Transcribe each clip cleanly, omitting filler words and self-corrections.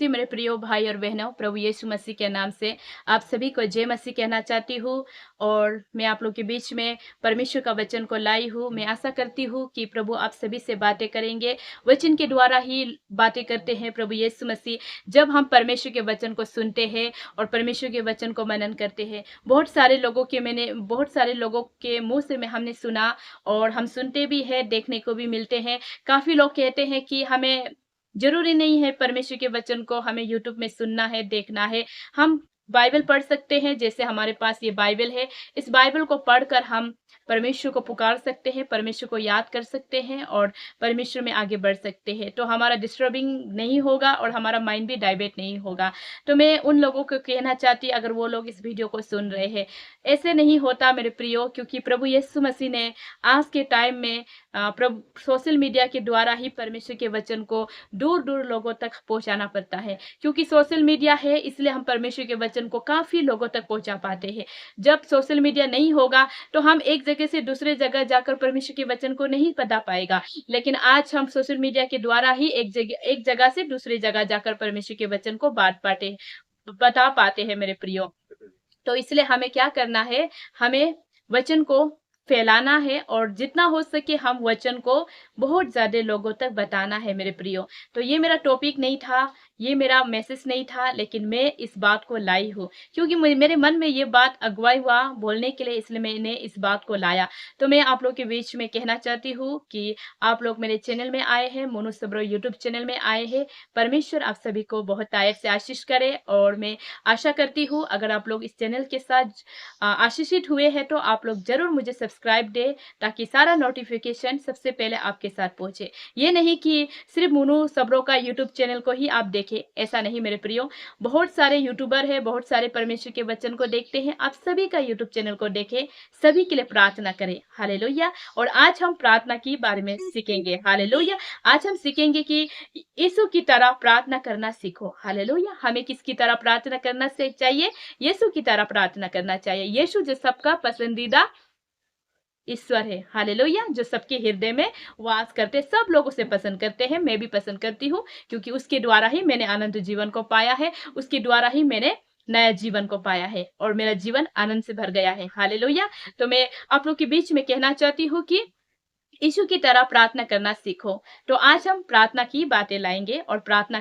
मसीह मेरे प्रियो भाई और बहनों, प्रभु यीशु मसीह के नाम से आप सभी को जय मसीह कहना चाहती हूँ। और मैं आप लोग के बीच में परमेश्वर का वचन को लाई हूँ। मैं आशा करती हूँ कि प्रभु आप सभी से बातें करेंगे। वचन के द्वारा ही बातें करते हैं प्रभु यीशु मसीह। जब हम परमेश्वर के वचन को सुनते हैं और परमेश्वर के वचन को मनन करते हैं, बहुत सारे लोगों के मुंह से हमने सुना और हम सुनते भी हैं, देखने को भी मिलते हैं। काफी लोग कहते हैं कि हमें जरूरी नहीं है परमेश्वर के वचन को हमें यूट्यूब में सुनना है, देखना है। हम बाइबल पढ़ सकते हैं। जैसे हमारे पास ये बाइबल है, इस बाइबल को पढ़कर हम परमेश्वर को पुकार सकते हैं, परमेश्वर को याद कर सकते हैं और परमेश्वर में आगे बढ़ सकते हैं। तो हमारा डिस्टर्बिंग नहीं होगा और हमारा माइंड भी डाइवर्ट नहीं होगा। तो मैं उन लोगों को कहना चाहती, अगर वो लोग इस वीडियो को सुन रहे हैं, ऐसे नहीं होता मेरे प्रियो, क्योंकि प्रभु यीशु मसीह ने आज के टाइम में प्रभु सोशल मीडिया के द्वारा ही परमेश्वर के वचन को दूर दूर लोगों तक पहुंचाना पड़ता है। क्योंकि सोशल मीडिया है, इसलिए हम परमेश्वर के वचन को काफी लोगों तक पहुंचा पाते हैं। जब सोशल मीडिया नहीं होगा तो हम एक जगह से दूसरे जगह जाकर परमेश्वर के वचन को नहीं बता पाएगा। लेकिन आज हम सोशल मीडिया के द्वारा ही एक जगह से दूसरी जगह जाकर परमेश्वर के वचन को बता पाते हैं मेरे प्रियो। तो इसलिए हमें क्या करना है, हमें वचन को फैलाना है और जितना हो सके हम वचन को बहुत ज्यादा लोगों तक बताना है मेरे प्रियो। तो ये मेरा टॉपिक नहीं था, ये मेरा मैसेज नहीं था, लेकिन मैं इस बात को लाई हूँ क्योंकि मेरे मन में ये बात अगुवाई हुआ बोलने के लिए, इसलिए मैंने इस बात को लाया। तो मैं आप लोग के बीच में कहना चाहती हूँ कि आप लोग मेरे चैनल में आए हैं, मोनू सबरो यूट्यूब चैनल में आए हैं। परमेश्वर आप सभी को बहुत तायत से आशीष करे और मैं आशा करती हूँ अगर आप लोग इस चैनल के साथ आशीषित हुए हैं तो आप लोग जरूर मुझे सब्सक्राइब दे, ताकि सारा नोटिफिकेशन सबसे पहले आपके साथ पहुंचे। ये नहीं कि सिर्फ मोनू सबरो का यूट्यूब चैनल को ही आप देखें, ऐसा नहीं मेरे प्रियो। बहुत सारे यूट्यूबर है, बहुत सारे परमेश्वर के वचन को देखते हैं। आप सभी का यूट्यूब चैनल को देखें, सभी के लिए प्रार्थना करें। हालेलुया। और आज हम प्रार्थना के बारे में सीखेंगे। हालेलुया। आज हम सीखेंगे कि यीशु की तरह प्रार्थना करना सीखो। हालेलुया। हमें किसकी तरह प्रार्थना करना चाहिए? यीशु की तरह प्रार्थना करना चाहिए। यीशु जो सबका पसंदीदा ईश्वर है। हालेलुया। जो सबके हृदय में वास करते, सब लोग उसे पसंद करते हैं। मैं भी पसंद करती हूँ क्योंकि उसके द्वारा ही मैंने अनंत जीवन को पाया है, उसके द्वारा ही मैंने नया जीवन को पाया है और मेरा जीवन आनंद से भर गया है। हालेलुया। तो मैं आप लोग के बीच में कहना चाहती हूँ कि यीशु की तरह प्रार्थना करना सीखो। तो आज हम प्रार्थना की बातें लाएंगे और प्रार्थना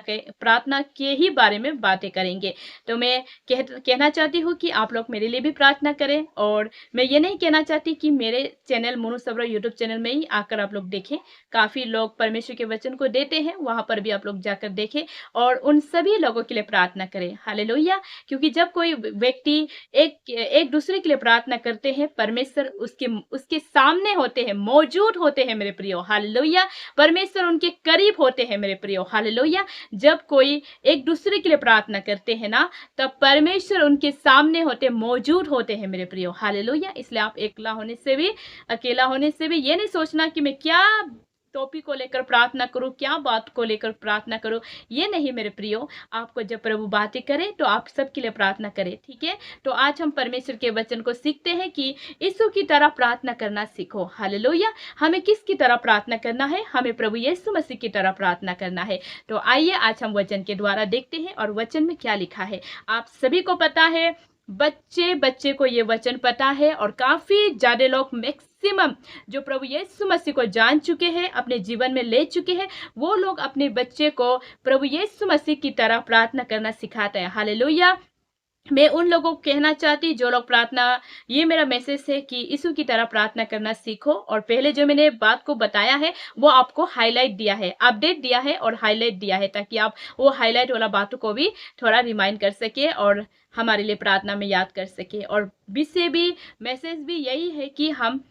के ही बारे में बातें करेंगे। तो मैं कहना चाहती हूँ कि आप लोग मेरे लिए भी प्रार्थना करें। और मैं ये नहीं कहना चाहती कि मेरे चैनल मोनू सबरो यूट्यूब चैनल में ही आकर आप लोग देखें। काफी लोग परमेश्वर के वचन को देते हैं, वहां पर भी आप लोग जाकर देखें और उन सभी लोगों के लिए प्रार्थना करें। हालेलुया। क्योंकि जब कोई व्यक्ति एक दूसरे के लिए प्रार्थना करते हैं, परमेश्वर उसके सामने होते हैं, मौजूद होते हैं मेरे प्रियो। हालेलुया। परमेश्वर उनके करीब होते हैं मेरे प्रियो। हालेलुया। जब कोई एक दूसरे के लिए प्रार्थना करते हैं ना, तब परमेश्वर उनके सामने होते, मौजूद होते हैं मेरे प्रियो। हालेलुया। इसलिए आप अकेला होने से भी ये नहीं सोचना कि मैं क्या टॉपिक को लेकर प्रार्थना करूं, क्या बात को लेकर प्रार्थना करूं। ये नहीं मेरे प्रियो। आपको जब प्रभु बातें करे तो आप सबके लिए प्रार्थना करें, ठीक है। तो आज हम परमेश्वर के वचन को सीखते हैं कि यीशु की तरह प्रार्थना करना सीखो। हालेलुया। हमें किसकी तरह प्रार्थना करना है? हमें प्रभु यीशु मसीह की तरह प्रार्थना करना है। तो आइए आज हम वचन के द्वारा देखते हैं और वचन में क्या लिखा है। आप सभी को पता है, बच्चे को ये वचन पता है और काफी ज्यादा लोग मैक्सिमम जो प्रभु यीशु मसीह को जान चुके हैं, अपने जीवन में ले चुके हैं, वो लोग अपने बच्चे को प्रभु यीशु मसीह की तरह प्रार्थना करना सिखाते हैं। हालेलुया। मैं उन लोगों को कहना चाहती जो लोग ये मेरा मैसेज है कि यीशु की तरह प्रार्थना करना सीखो। और पहले जो मैंने बात को बताया है वो आपको हाईलाइट दिया है, अपडेट दिया है और हाईलाइट दिया है, ताकि आप वो हाईलाइट वाला बातों को भी थोड़ा रिमाइंड कर सके और हमारे लिए प्रार्थना में याद कर सके। और विषय भी, मैसेज भी यही है कि हम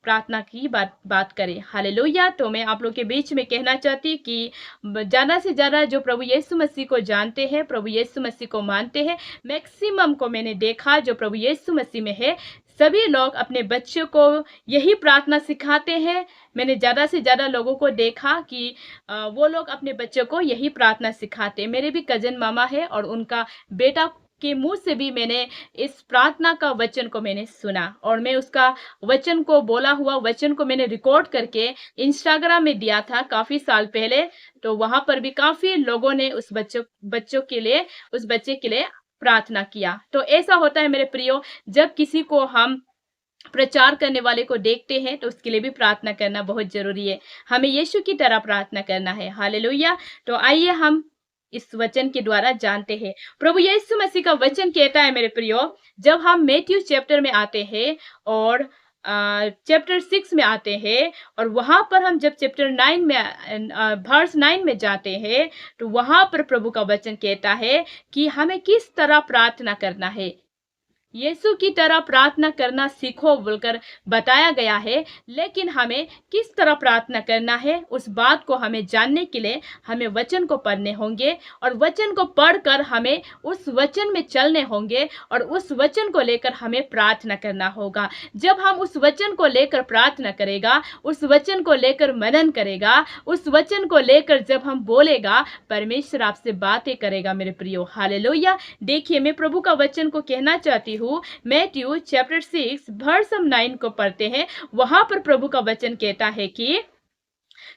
प्रार्थना की बात करें। हालेलुया। तो मैं आप लोग के बीच में कहना चाहती कि ज्यादा से ज्यादा जो प्रभु यीशु मसीह को जानते हैं, प्रभु यीशु मसीह को मानते हैं, मैक्सिमम को मैंने देखा जो प्रभु यीशु मसीह में है, सभी लोग अपने बच्चों को यही प्रार्थना सिखाते हैं। मैंने ज्यादा से ज्यादा लोगों को देखा कि वो लोग अपने बच्चों को यही प्रार्थना सिखाते हैं। मेरे भी कजन मामा है और उनका बेटा के मुंह से भी मैंने इस प्रार्थना का वचन को मैंने सुना और मैं उसका वचन को बोला हुआ वचन को मैंने रिकॉर्ड करके इंस्टाग्राम में दिया था काफी साल पहले। तो वहां पर भी काफी लोगों ने उस बच्चों के लिए, उस बच्चे के लिए प्रार्थना किया। तो ऐसा होता है मेरे प्रियो, जब किसी को हम प्रचार करने वाले को देखते हैं तो उसके लिए भी प्रार्थना करना बहुत जरूरी है। हमें यीशु की तरह प्रार्थना करना है। हालेलुया। तो आइए हम इस वचन के द्वारा जानते हैं। प्रभु यीशु मसीह का वचन कहता है मेरे प्रियो, जब हम मैथ्यू चैप्टर में आते हैं और चैप्टर 6 में आते हैं और वहां पर हम जब चैप्टर 9 में वर्स 9 में जाते हैं तो वहां पर प्रभु का वचन कहता है कि हमें किस तरह प्रार्थना करना है। यीशु की तरह प्रार्थना करना सीखो बोलकर बताया गया है, लेकिन हमें किस तरह प्रार्थना करना है उस बात को हमें जानने के लिए हमें वचन को पढ़ने होंगे और वचन को पढ़कर हमें उस वचन में चलने होंगे और उस वचन को लेकर हमें प्रार्थना करना होगा। जब हम उस वचन को लेकर प्रार्थना करेगा, उस वचन को लेकर मनन करेगा, उस वचन को लेकर जब हम बोलेगा, परमेश्वर आपसे बातें करेगा मेरे प्रियो। हालेलुया। देखिए, मैं प्रभु का वचन को कहना चाहती हूँ। मैथ्यू चैप्टर 6 वर्स 9 को पढ़ते हैं। वहां पर प्रभु का वचन कहता है कि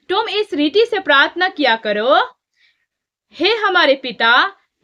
तुम इस रीति से प्रार्थना किया करो, हे हमारे पिता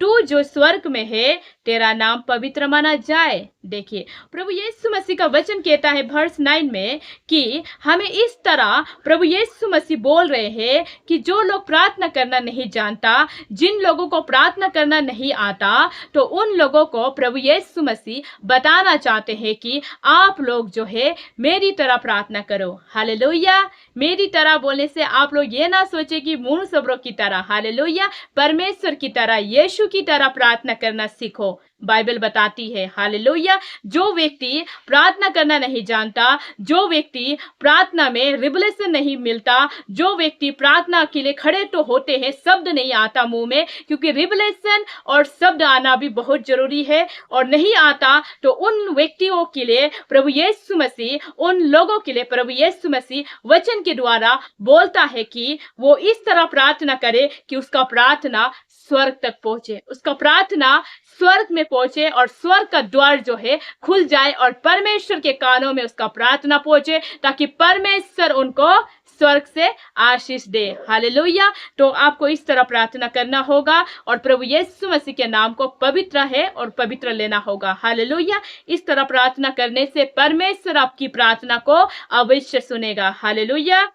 तू जो स्वर्ग में है, तेरा नाम पवित्र माना जाए। देखिए, प्रभु यीशु मसीह का वचन कहता है वर्स 9 में कि हमें इस तरह प्रभु यीशु मसीह बोल रहे हैं कि जो लोग प्रार्थना करना नहीं जानता, जिन लोगों को प्रार्थना करना नहीं आता, तो उन लोगों को प्रभु यीशु मसीह बताना चाहते हैं कि आप लोग जो है मेरी तरह प्रार्थना करो। हालेलुया। मेरी तरह बोलने से आप लोग ये ना सोचे कि मूल सबरों की तरह, हालेलुया, परमेश्वर की तरह, यीशु की तरह प्रार्थना करना सीखो। बाइबल बताती है, हालेलुया, जो व्यक्ति प्रार्थना करना नहीं जानता, जो व्यक्ति प्रार्थना में रिवलेशन नहीं मिलता, जो व्यक्ति प्रार्थना के लिए खड़े तो होते हैं, शब्द नहीं आता मुंह में, क्योंकि रिवलेशन और शब्द आना भी बहुत जरूरी है, और नहीं आता तो उन व्यक्तियों के लिए प्रभु यीशु मसीह, उन लोगों के लिए प्रभु यीशु मसीह वचन के द्वारा बोलता है कि वो इस तरह प्रार्थना करे कि उसका प्रार्थना स्वर्ग तक पहुंचे, उसका प्रार्थना स्वर्ग में पहुंचे और स्वर्ग का द्वार जो है खुल जाए और परमेश्वर के कानों में उसका प्रार्थना पहुंचे, ताकि परमेश्वर उनको स्वर्ग से आशीष दे। हालेलुया। तो आपको इस तरह प्रार्थना करना होगा और प्रभु यीशु मसीह के नाम को पवित्र है और पवित्र लेना होगा। हालेलुया। इस तरह प्रार्थना करने से परमेश्वर आपकी प्रार्थना को अवश्य सुनेगा। हालेलुया।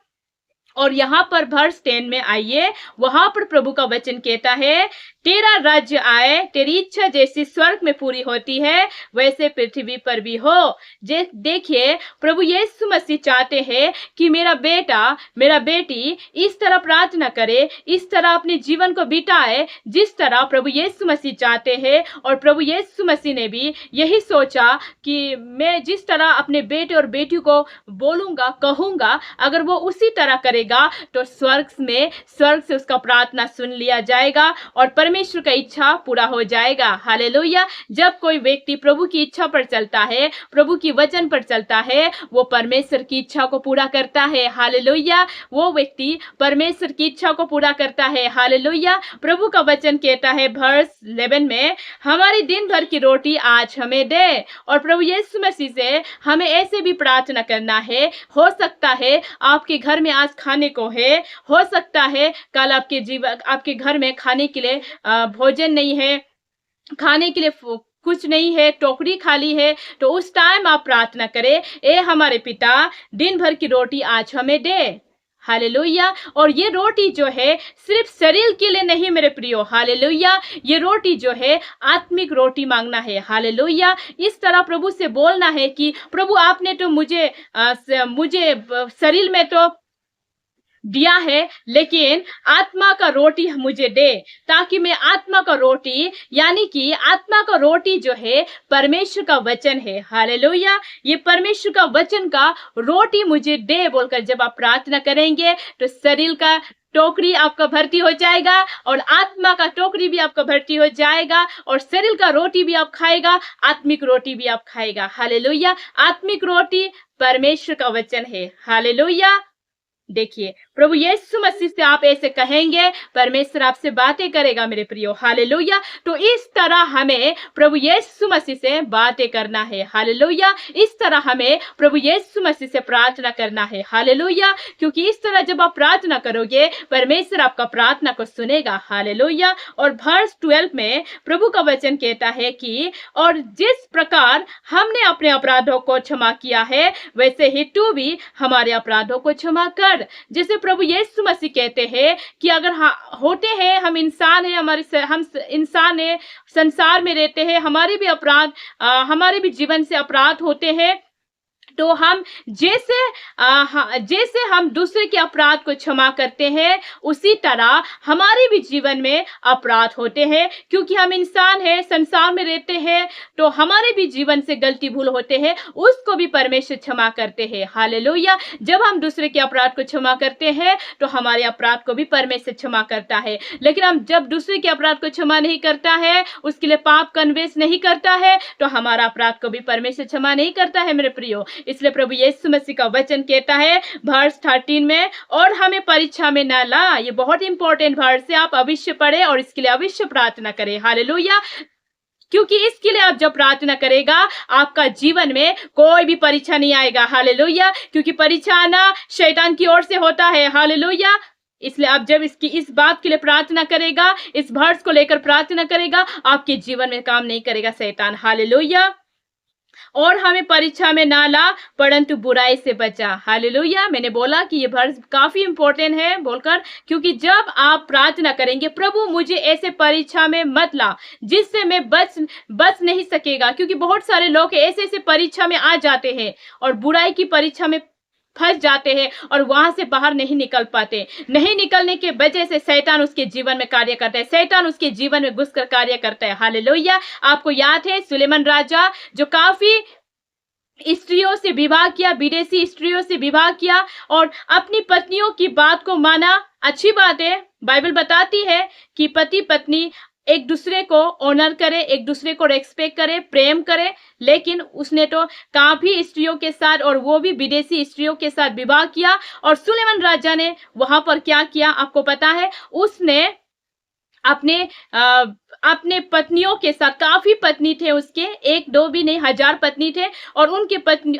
और यहाँ पर वर्स 10 में आइए, वहां पर प्रभु का वचन कहता है, तेरा राज्य आए, तेरी इच्छा जैसी स्वर्ग में पूरी होती है वैसे पृथ्वी पर भी हो। देखिए, प्रभु यीशु मसीह चाहते हैं कि मेरा बेटा, मेरा बेटी इस तरह प्रार्थना करे, इस तरह अपने जीवन को बिताए जिस तरह प्रभु यीशु मसीह चाहते हैं। और प्रभु यीशु मसीह ने भी यही सोचा कि मैं जिस तरह अपने बेटे और बेटी को बोलूंगा, कहूंगा, अगर वो उसी तरह करेगा तो स्वर्ग से उसका प्रार्थना सुन लिया जाएगा और परमेश्वर का इच्छा पूरा हो जाएगा। हालेलुया। जब कोई व्यक्ति प्रभु की इच्छा पर चलता है, प्रभु की वचन पर चलता है, वो परमेश्वर की इच्छा को पूरा करता है। हालेलुया। वो व्यक्ति परमेश्वर की इच्छा को पूरा करता है। हालेलुया। प्रभु का वचन कहता है वर्स 11 में, हमारी दिन भर की रोटी आज हमें दे। और प्रभु यीशु मसीह से हमें ऐसे भी प्रार्थना करना है, हो सकता है आपके घर में आज खाने को है, हो सकता है कल आपके घर में खाने के लिए भोजन नहीं है, खाने के लिए कुछ नहीं है, टोकरी खाली है, तो उस टाइम आप प्रार्थना करें, ए हमारे पिता, दिन भर की रोटी आज हमें दे। हालेलुया। और ये रोटी जो है सिर्फ शरीर के लिए नहीं मेरे प्रियो, हालेलुया, ये रोटी जो है आत्मिक रोटी मांगना है। हालेलुया। इस तरह प्रभु से बोलना है कि प्रभु आपने तो मुझे शरीर में तो दिया है, लेकिन आत्मा का रोटी मुझे दे, ताकि मैं आत्मा का रोटी, यानी कि आत्मा का रोटी जो है परमेश्वर का वचन है। हालेलुया। ये परमेश्वर का वचन का रोटी मुझे दे बोलकर जब आप प्रार्थना करेंगे तो शरीर का टोकरी आपका भर्ती हो जाएगा और आत्मा का टोकरी भी आपका भर्ती हो जाएगा और शरीर का रोटी भी आप खाएगा, आत्मिक रोटी भी आप खाएगा। हालेलुया। आत्मिक रोटी परमेश्वर का वचन है। हालेलुया। देखिए, प्रभु यीशु मसीह से आप ऐसे कहेंगे, परमेश्वर आपसे बातें करेगा मेरे प्रियो। हालेलुया। तो इस तरह हमें प्रभु यीशु मसीह से बातें करना है। हालेलुया। इस तरह हमें प्रभु यीशु मसीह से प्रार्थना करना है। हालेलुया। क्योंकि इस तरह जब आप प्रार्थना करोगे, परमेश्वर आपका प्रार्थना को सुनेगा। हालेलुया। और वर्स 12 में प्रभु का वचन कहता है कि और जिस प्रकार हमने अपने अपराधों को क्षमा किया है, वैसे ही तू भी हमारे अपराधों को क्षमा कर। जैसे प्रभु यीशु मसीह कहते हैं कि अगर होते हैं, हम इंसान हैं, हम इंसान हैं, संसार में रहते हैं, हमारे भी अपराध, हमारे भी जीवन से अपराध होते हैं, तो हम जैसे हम दूसरे के अपराध को क्षमा करते हैं, उसी तरह हमारे भी जीवन में अपराध होते हैं। क्योंकि हम इंसान हैं, संसार में रहते हैं, तो हमारे भी जीवन से गलती भूल होते हैं, उसको भी परमेश्वर क्षमा करते हैं। हालेलुया। जब हम दूसरे के अपराध को क्षमा करते हैं, तो हमारे अपराध को भी परमेश्वर क्षमा करता है। लेकिन हम जब दूसरे के अपराध को क्षमा नहीं करता है, उसके लिए पाप कन्वेंस नहीं करता है, तो हमारा अपराध को भी परमेश्वर क्षमा नहीं करता है मेरे प्रियो। इसलिए प्रभु यीशु मसीह का वचन कहता है वर्स 13 में, और हमें परीक्षा में ना ला। ये बहुत इंपॉर्टेंट वर्स है, आप अवश्य पढ़े और इसके लिए अवश्य प्रार्थना करें। हालेलुया। क्योंकि इसके लिए आप जब प्रार्थना करेगा, आपका जीवन में कोई भी परीक्षा नहीं आएगा। हालेलुया। क्योंकि परीक्षा आना शैतान की ओर से होता है। हालेलुया। इसलिए आप जब इस बात के लिए प्रार्थना करेगा, इस वर्स को लेकर प्रार्थना करेगा, आपके जीवन में काम नहीं करेगा शैतान। हालेलुया। और हमें परीक्षा में ना ला, परंतु बुराई से बचा। हालेलुया। मैंने बोला कि ये वर्स काफी इंपॉर्टेंट है बोलकर, क्योंकि जब आप प्रार्थना करेंगे, प्रभु मुझे ऐसे परीक्षा में मत ला जिससे मैं बच नहीं सकेगा। क्योंकि बहुत सारे लोग ऐसे परीक्षा में आ जाते हैं और बुराई की परीक्षा में फंस जाते हैं और वहां से बाहर नहीं निकल पाते। नहीं निकलने के वजह से शैतान उसके जीवन में कार्य करता है, शैतान उसके जीवन में घुसकर कार्य करता है। हालेलुया। आपको याद है सुलेमान राजा जो काफी स्त्रियों से विवाह किया, विदेशी स्त्रियों से विवाह किया और अपनी पत्नियों की बात को माना। अच्छी बात है, बाइबल बताती है कि पति पत्नी एक दूसरे को ऑनर करे, एक दूसरे को रेस्पेक्ट करे, प्रेम करे। लेकिन उसने तो काफी स्त्रियों के साथ, और वो भी विदेशी स्त्रियों के साथ विवाह किया। और सुलेमान राजा ने वहां पर क्या किया आपको पता है? उसने अपने पत्नियों के साथ, काफी पत्नी थे उसके, एक दो भी नहीं, 1000 पत्नी थे, और उनके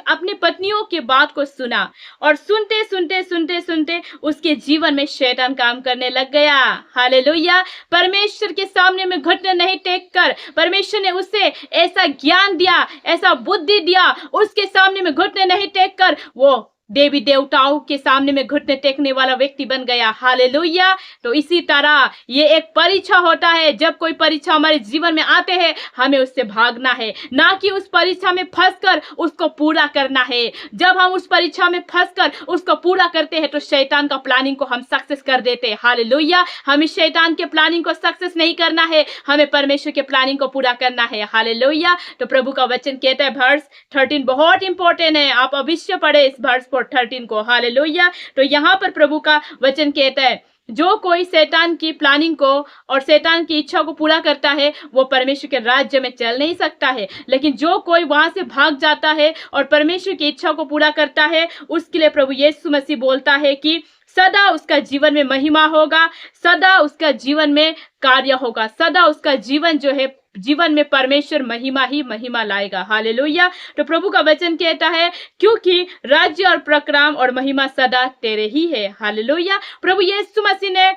अपने पत्नियों की बात को सुना। और सुनते सुनते उसके जीवन में शैतान काम करने लग गया। हालेलुया। परमेश्वर के सामने में घुटने नहीं टेक कर, परमेश्वर ने उसे ऐसा ज्ञान दिया, ऐसा बुद्धि दिया, उसके सामने में घुटने नहीं टेक कर वो देवी देवताओं के सामने में घुटने टेकने वाला व्यक्ति बन गया। हालेलुया। तो इसी तरह ये एक परीक्षा होता है। जब कोई परीक्षा हमारे जीवन में आते हैं, हमें उससे भागना है, ना कि उस परीक्षा में फंसकर उसको पूरा करना है। जब हम उस परीक्षा में फंसकर उसको पूरा करते हैं, तो शैतान का प्लानिंग को हम सक्सेस कर देते हैं। हालेलुया। हमें शैतान के प्लानिंग को सक्सेस नहीं करना है, हमें परमेश्वर के प्लानिंग को पूरा करना है। हालेलुया। तो प्रभु का वचन कहता है वर्स 13 बहुत इंपॉर्टेंट है, आप अवश्य पढ़े इस वर्स 13 को। हालेलुया। तो यहाँ पर प्रभु का वचन कहता है, जो कोई शैतान की प्लानिंग को और शैतान की इच्छा को पूरा करता है, वो परमेश्वर के राज्य में चल नहीं सकता है। लेकिन जो कोई वहां से भाग जाता है और परमेश्वर की इच्छा को पूरा करता है, उसके लिए प्रभु यीशु मसीह बोलता है कि सदा उसका जीवन में महिमा होगा, सदा उसका जीवन में कार्य होगा, सदा उसका जीवन जो है, जीवन में परमेश्वर महिमा ही महिमा लाएगा। हालेलुया। तो प्रभु का वचन कहता है, क्योंकि राज्य और प्रक्राम और महिमा सदा तेरे ही है। हालेलुया। प्रभु यीशु मसीह ने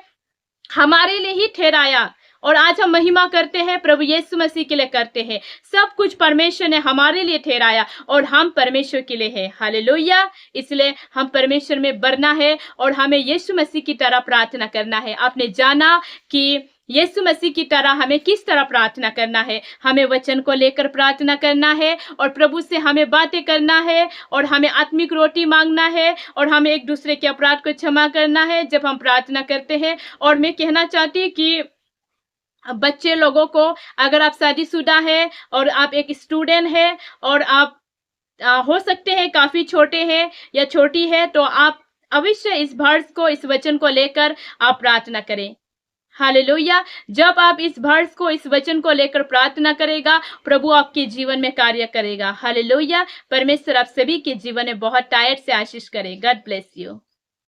हमारे लिए ही ठहराया, और आज हम महिमा करते हैं, प्रभु यीशु मसीह के लिए करते हैं। सब कुछ परमेश्वर ने हमारे लिए ठहराया और हम परमेश्वर के लिए हैं। हालेलुया। इसलिए हम परमेश्वर में बढ़ना है और हमें यीशु मसीह की तरह प्रार्थना करना है। आपने जाना कि यीशु मसीह की तरह हमें किस तरह प्रार्थना करना है। हमें वचन को लेकर प्रार्थना करना है और प्रभु से हमें बातें करना है और हमें आत्मिक रोटी मांगना है और हमें एक दूसरे के अपराध को क्षमा करना है जब हम प्रार्थना करते हैं। और मैं कहना चाहती कि बच्चे लोगों को, अगर आप शादीशुदा है और आप एक स्टूडेंट है और आप हो सकते हैं काफी छोटे हैं या छोटी है, तो आप अवश्य इस वर्स को, इस वचन को लेकर आप प्रार्थना करें। हालेलुया। जब आप इस वर्स को, इस वचन को लेकर प्रार्थना करेगा, प्रभु आपके जीवन में कार्य करेगा। हालेलुया। परमेश्वर आप सभी के जीवन में बहुत टायर से आशीष करे। God bless you.